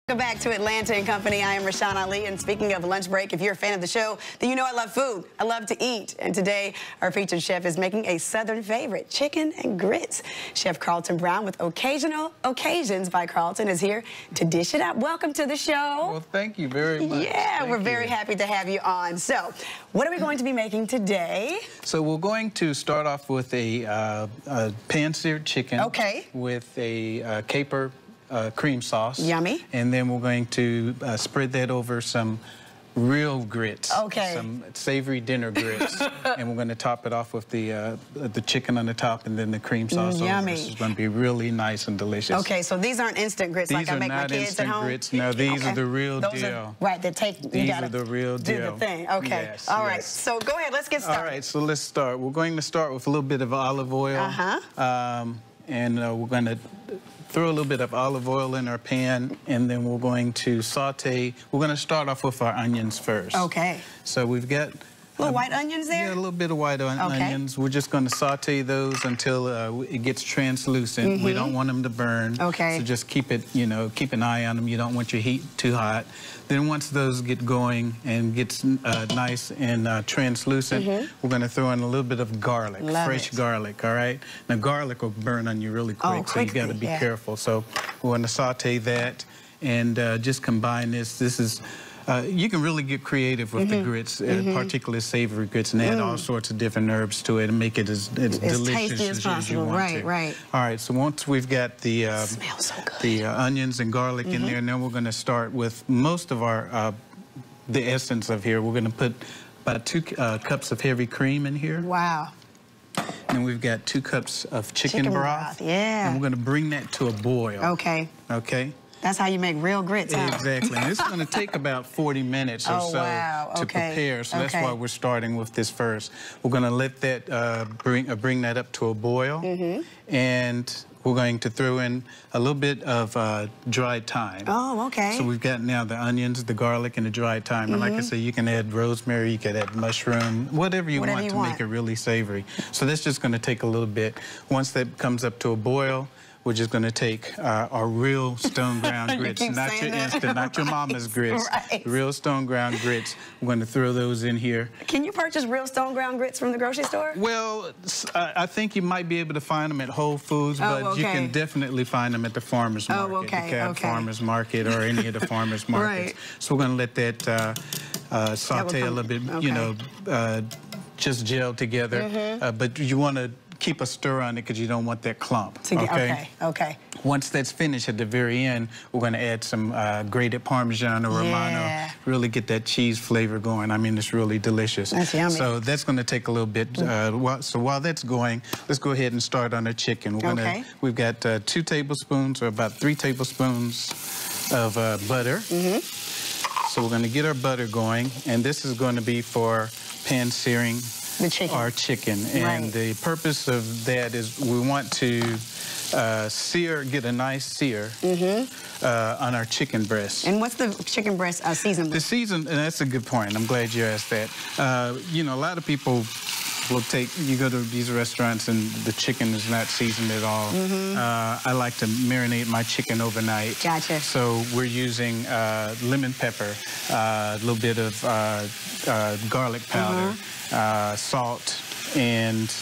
Welcome back to Atlanta and Company. I am Rashawn Ali, and speaking of lunch break, if you're a fan of the show, then you know I love food. I love to eat, and today our featured chef is making a Southern favorite, chicken and grits. Chef Carlton Brown with Occasional Occasions by Carlton is here to dish it up. Welcome to the show. Well, thank you very much. Yeah, we're very happy to have you on. So, what are we going to be making today? So we're going to start off with a pan-seared chicken. Okay. With a caper cream sauce. Yummy. And then we're going to spread that over some real grits. Okay. Some savory dinner grits. And we're going to top it off with the chicken on the top and then the cream sauce Yummy. over. This is going to be really nice and delicious. Okay, so these aren't instant grits like I make my kids at home? These are not instant grits. No, these are the real Those deal. Right, they take, you These gotta are the real do deal. the thing. Okay, yes, all right. yes. So go ahead, let's get started. All right, so let's start. We're going to start with a little bit of olive oil. And we're going to throw a little bit of olive oil in our pan, and then we're going to saute. We're going to start off with our onions first. Okay. So we've got little white onions there? Yeah, a little bit of white onions. We're just going to saute those until it gets translucent. We don't want them to burn. Okay. So just keep it, keep an eye on them. You don't want your heat too hot. Then once those get going and gets nice and translucent, we're going to throw in a little bit of garlic, fresh garlic, all right? Now, garlic will burn on you really quick, so you got to be careful. So we're going to saute that and just combine this. This is... you can really get creative with the grits, particularly savory grits, and add all sorts of different herbs to it and make it as delicious as possible. You want to. Right. All right, so once we've got the smells so good. the onions and garlic in there, and then we're going to start with most of our the essence of here. We're going to put about 2 cups of heavy cream in here. Wow. And we've got 2 cups of chicken broth. Yeah. And we're going to bring that to a boil. Okay. Okay. That's how you make real grits, huh? Exactly. And this is going to take about 40 minutes or so to prepare. So that's why we're starting with this first. We're going to let that bring that up to a boil. And we're going to throw in a little bit of dried thyme. Oh, okay. So we've got now the onions, the garlic, and the dried thyme. And like I said, you can add rosemary, you can add mushroom, whatever you want to make it really savory. So that's just going to take a little bit. Once that comes up to a boil, we're just going to take our real stone ground grits, not your instant, not your mama's grits, real stone ground grits. We're going to throw those in here. Can you purchase real stone ground grits from the grocery store? Well, I think you might be able to find them at Whole Foods, but you can definitely find them at the farmer's market, the Cab Farmer's Market, or any of the farmer's markets. So we're going to let that saute a little bit, just gel together. But you want to keep a stir on it because you don't want that clump. Okay. Once that's finished, at the very end, we're going to add some grated Parmesan or Romano. Really get that cheese flavor going. I mean, it's really delicious. That's yummy. So that's going to take a little bit. So while that's going, let's go ahead and start on the chicken. We've got 2 tablespoons or about 3 tablespoons of butter. So we're going to get our butter going, and this is going to be for pan-searing our chicken. And the purpose of that is we want to get a nice sear on our chicken breast. And what's the chicken breast seasoned with? The season, and that's a good point. I'm glad you asked that. A lot of people will you go to these restaurants and the chicken is not seasoned at all. I like to marinate my chicken overnight. Gotcha. So we're using lemon pepper, a little bit of garlic powder, salt, and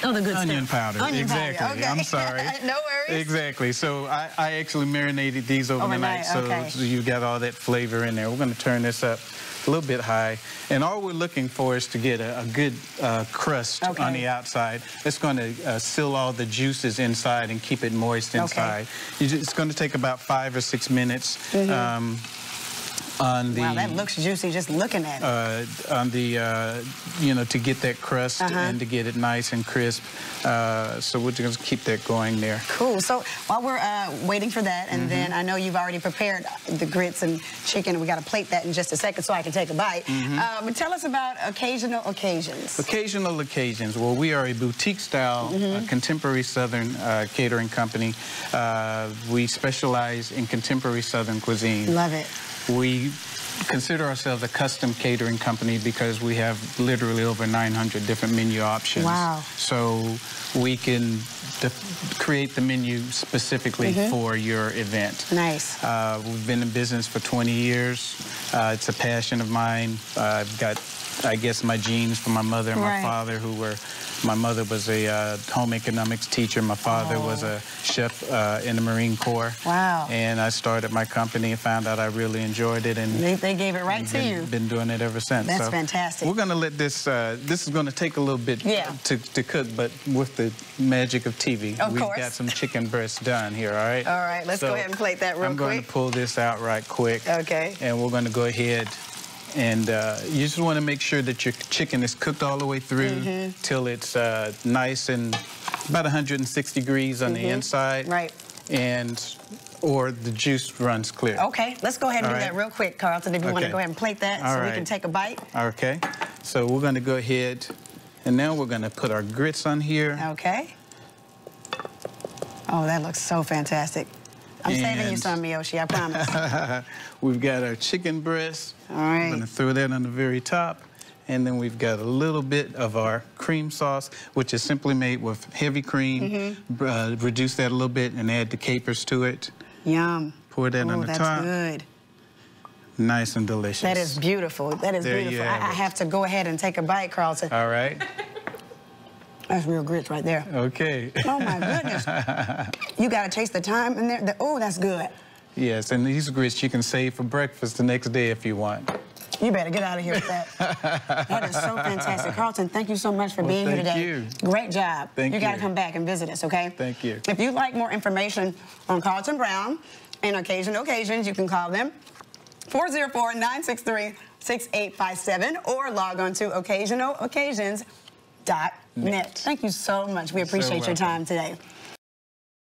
onion powder. Exactly. I'm sorry. No worries. Exactly. So I actually marinated these overnight, so you got all that flavor in there. We're going to turn this up a little bit high, and all we're looking for is to get a good crust on the outside. It's going to seal all the juices inside and keep it moist inside. It's going to take about 5 or 6 minutes. Wow, that looks juicy just looking at it. On the, to get that crust and to get it nice and crisp. So we're just going to keep that going there. Cool. So while we're waiting for that, and then I know you've already prepared the grits and chicken, and we got to plate that in just a second so I can take a bite. But tell us about Occasional Occasions. Occasional Occasions. Well, we are a boutique-style, contemporary Southern catering company. We specialize in contemporary Southern cuisine. Love it. We consider ourselves a custom catering company because we have literally over 900 different menu options. Wow. So we can create the menu specifically for your event. Nice. We've been in business for 20 years. It's a passion of mine. I've got, I guess, my genes from my mother and my father, who were, my mother was a home economics teacher. My father was a chef in the Marine Corps. Wow. And I started my company and found out I really enjoyed it. And they gave it right to you. Been doing it ever since. That's fantastic. We're going to let this, this is going to take a little bit to cook, but with the magic of TV, we've got some chicken breasts done here, all right? All right, let's go ahead and plate that real quick. I'm going to pull this out right quick. Okay. And we're going to go ahead and you just want to make sure that your chicken is cooked all the way through till it's nice and about 160 degrees on the inside. Right. Or the juice runs clear. Okay, let's go ahead and do that real quick, Carlton, if you want to go ahead and plate that so we can take a bite. Okay, so we're going to go ahead, and now we're going to put our grits on here. Okay. Oh, that looks so fantastic. I'm saving you some, Miyoshi, I promise. We've got our chicken breast. All right. I'm going to throw that on the very top. And then we've got a little bit of our cream sauce, which is simply made with heavy cream. Reduce that a little bit and add the capers to it. Yum. Pour that on the top. That's good. Nice and delicious. That is beautiful. That is beautiful. I have to go ahead and take a bite, Carlton. All right. That's real grits right there. Okay. Oh, my goodness. You got to taste the thyme in there. Oh, that's good. Yes, and these grits you can save for breakfast the next day if you want. You better get out of here with that. That is so fantastic. Carlton, thank you so much for being here today. Thank you. Great job. Thank you. You got to come back and visit us, okay? Thank you. If you'd like more information on Carlton Brown and Occasional Occasions, you can call them 404-963-6857 or log on to occasionaloccasions.net. Thank you so much. We appreciate your time today.